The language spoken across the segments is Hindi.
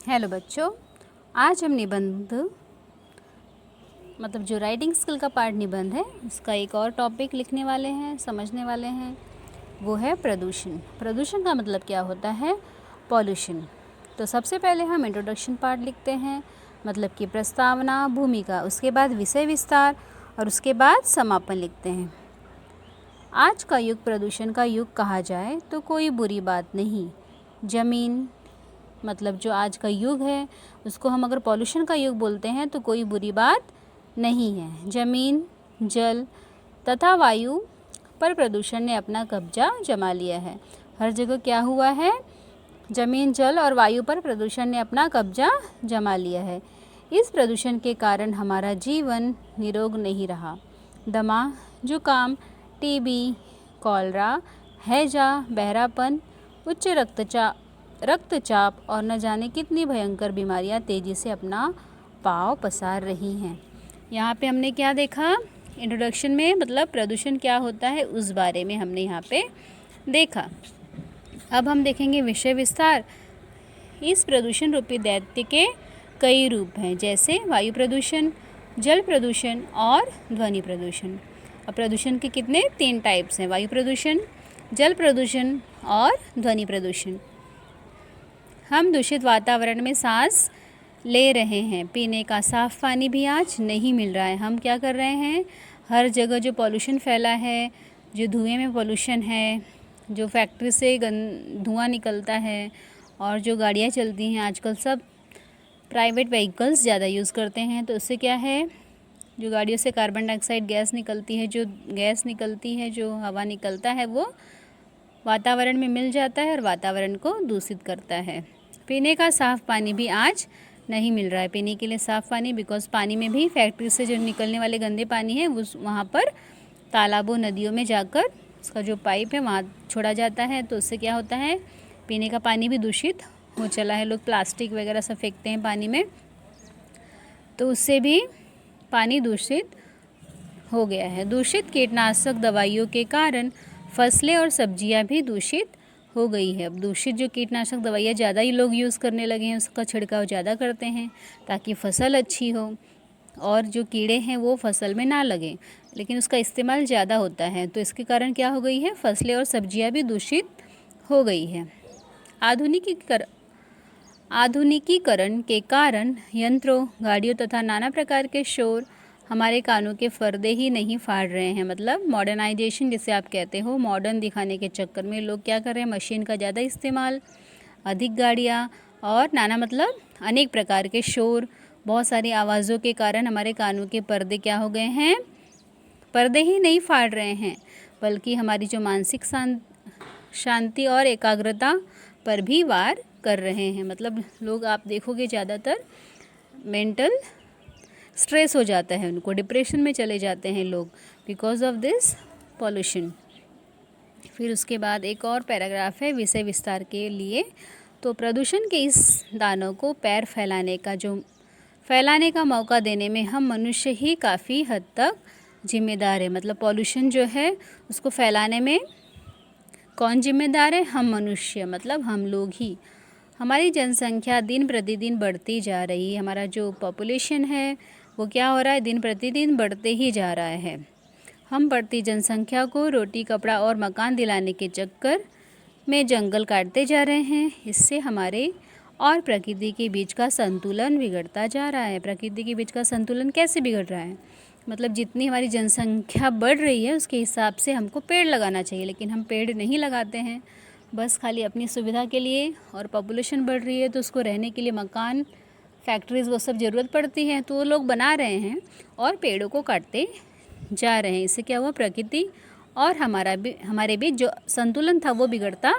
हेलो बच्चों, आज हम निबंध मतलब जो राइटिंग स्किल का पार्ट निबंध है उसका एक और टॉपिक लिखने वाले हैं, समझने वाले हैं। वो है प्रदूषण। प्रदूषण का मतलब क्या होता है? पॉल्यूशन। तो सबसे पहले हम इंट्रोडक्शन पार्ट लिखते हैं, मतलब कि प्रस्तावना, भूमिका, उसके बाद विषय विस्तार और उसके बाद समापन लिखते हैं। आज का युग प्रदूषण का युग कहा जाए तो कोई बुरी बात नहीं। ज़मीन मतलब जो आज का युग है उसको हम अगर पॉल्यूशन का युग बोलते हैं तो कोई बुरी बात नहीं है। ज़मीन, जल तथा वायु पर प्रदूषण ने अपना कब्जा जमा लिया है। हर जगह क्या हुआ है? ज़मीन, जल और वायु पर प्रदूषण ने अपना कब्जा जमा लिया है। इस प्रदूषण के कारण हमारा जीवन निरोग नहीं रहा। दमा, जुकाम, टीबी, कॉलरा, हैजा, बहरापन, उच्च रक्तचाप और न जाने कितनी भयंकर बीमारियां तेज़ी से अपना पांव पसार रही हैं। यहाँ पे हमने क्या देखा? इंट्रोडक्शन में मतलब प्रदूषण क्या होता है उस बारे में हमने यहाँ पे देखा। अब हम देखेंगे विषय विस्तार। इस प्रदूषण रूपी दैत्य के कई रूप हैं, जैसे वायु प्रदूषण, जल प्रदूषण और ध्वनि प्रदूषण। अब प्रदूषण के कितने 3 टाइप्स हैं? वायु प्रदूषण, जल प्रदूषण और ध्वनि प्रदूषण। हम दूषित वातावरण में सांस ले रहे हैं। पीने का साफ़ पानी भी आज नहीं मिल रहा है। हम क्या कर रहे हैं? हर जगह जो पॉल्यूशन फैला है, जो धुएं में पॉल्यूशन है, जो फैक्ट्री से धुआं निकलता है और जो गाड़ियाँ चलती हैं आजकल, सब प्राइवेट व्हीकल्स ज़्यादा यूज़ करते हैं। तो उससे क्या है? जो गाड़ियों से कार्बन डाइऑक्साइड गैस निकलती है, जो गैस निकलती है, जो हवा निकलता है, वो वातावरण में मिल जाता है और वातावरण को दूषित करता है। पीने का साफ़ पानी भी आज नहीं मिल रहा है। पीने के लिए साफ़ पानी, बिकॉज़ पानी में भी फैक्ट्री से जो निकलने वाले गंदे पानी है वो वहाँ पर तालाबों, नदियों में जाकर उसका जो पाइप है वहाँ छोड़ा जाता है। तो उससे क्या होता है? पीने का पानी भी दूषित हो चला है। लोग प्लास्टिक वगैरह सब फेंकते हैं पानी में, तो उससे भी पानी दूषित हो गया है। दूषित कीटनाशक दवाइयों के कारण फसलें और सब्जियां भी दूषित हो गई है। अब दूषित जो कीटनाशक दवाइयाँ ज़्यादा ही लोग यूज़ करने लगे हैं, उसका छिड़काव ज़्यादा करते हैं ताकि फसल अच्छी हो और जो कीड़े हैं वो फसल में ना लगें, लेकिन उसका इस्तेमाल ज़्यादा होता है। तो इसके कारण क्या हो गई है? फसलें और सब्जियां भी दूषित हो गई है। आधुनिकीकरण के कारण यंत्रों, गाड़ियों तथा नाना प्रकार के शोर हमारे कानों के पर्दे ही नहीं फाड़ रहे हैं। मतलब मॉडर्नाइजेशन जिसे आप कहते हो, मॉडर्न दिखाने के चक्कर में लोग क्या कर रहे हैं? मशीन का ज़्यादा इस्तेमाल, अधिक गाड़ियाँ और नाना मतलब अनेक प्रकार के शोर, बहुत सारी आवाज़ों के कारण हमारे कानों के पर्दे क्या हो गए हैं? पर्दे ही नहीं फाड़ रहे हैं, बल्कि हमारी जो मानसिक शांति और एकाग्रता पर भी वार कर रहे हैं। मतलब लोग आप देखोगे ज़्यादातर मेंटल स्ट्रेस हो जाता है, उनको डिप्रेशन में चले जाते हैं लोग बिकॉज ऑफ दिस पॉल्यूशन। फिर उसके बाद एक और पैराग्राफ है विषय विस्तार के लिए। तो प्रदूषण के इस दानव को पैर फैलाने का मौका देने में हम मनुष्य ही काफ़ी हद तक जिम्मेदार है। मतलब पॉल्यूशन जो है उसको फैलाने में कौन जिम्मेदार है? हम मनुष्य, मतलब हम लोग ही। हमारी जनसंख्या दिन प्रतिदिन बढ़ती जा रही है। हमारा जो पॉपुलेशन है वो क्या हो रहा है? दिन प्रतिदिन बढ़ते ही जा रहा है। हम बढ़ती जनसंख्या को रोटी, कपड़ा और मकान दिलाने के चक्कर में जंगल काटते जा रहे हैं। इससे हमारे और प्रकृति के बीच का संतुलन बिगड़ता जा रहा है। प्रकृति के बीच का संतुलन कैसे बिगड़ रहा है? मतलब जितनी हमारी जनसंख्या बढ़ रही है उसके हिसाब से हमको पेड़ लगाना चाहिए, लेकिन हम पेड़ नहीं लगाते हैं, बस खाली अपनी सुविधा के लिए। और पॉपुलेशन बढ़ रही है तो उसको रहने के लिए मकान, फैक्ट्रीज़ वो सब ज़रूरत पड़ती है, तो वो लोग बना रहे हैं और पेड़ों को काटते जा रहे हैं। इससे क्या हुआ? प्रकृति और हमारे बीच जो संतुलन था वो बिगड़ता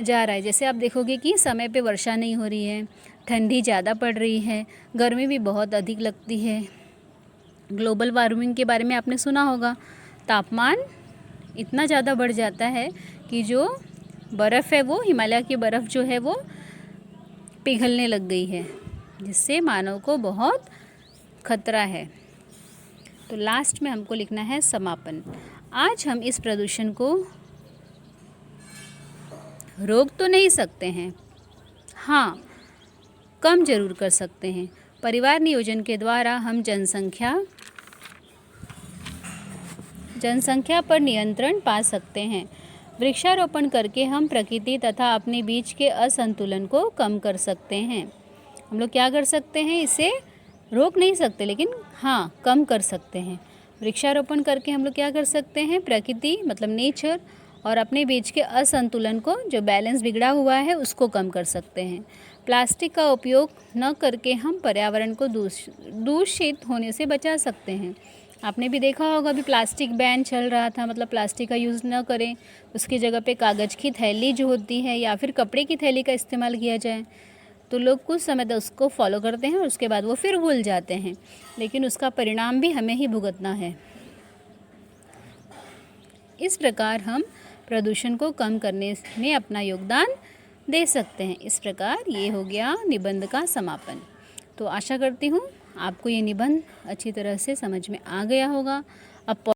जा रहा है। जैसे आप देखोगे कि समय पे वर्षा नहीं हो रही है, ठंडी ज़्यादा पड़ रही है, गर्मी भी बहुत अधिक लगती है। ग्लोबल वार्मिंग के बारे में आपने सुना होगा। तापमान इतना ज़्यादा बढ़ जाता है कि जो बर्फ़ है वो, हिमालय की बर्फ़ जो है वो पिघलने लग गई है, जिससे मानव को बहुत खतरा है। तो लास्ट में हमको लिखना है समापन। आज हम इस प्रदूषण को रोक तो नहीं सकते हैं, हाँ कम जरूर कर सकते हैं। परिवार नियोजन के द्वारा हम जनसंख्या पर नियंत्रण पा सकते हैं। वृक्षारोपण करके हम प्रकृति तथा अपने बीच के असंतुलन को कम कर सकते हैं। हम लोग क्या कर सकते हैं, इसे रोक नहीं सकते लेकिन हाँ कम कर सकते हैं। वृक्षारोपण करके हम लोग क्या कर सकते हैं, प्रकृति मतलब नेचर और अपने बीच के असंतुलन को, जो बैलेंस बिगड़ा हुआ है, उसको कम कर सकते हैं। प्लास्टिक का उपयोग न करके हम पर्यावरण को दूषित होने से बचा सकते हैं। आपने भी देखा होगा, अभी प्लास्टिक बैन चल रहा था, मतलब प्लास्टिक का यूज़ न करें, उसकी जगह पे कागज़ की थैली जो होती है या फिर कपड़े की थैली का इस्तेमाल किया जाए। तो लोग कुछ समय तक उसको फॉलो करते हैं और उसके बाद वो फिर भूल जाते हैं, लेकिन उसका परिणाम भी हमें ही भुगतना है। इस प्रकार हम प्रदूषण को कम करने में अपना योगदान दे सकते हैं। इस प्रकार ये हो गया निबंध का समापन। तो आशा करती हूँ आपको ये निबंध अच्छी तरह से समझ में आ गया होगा। अब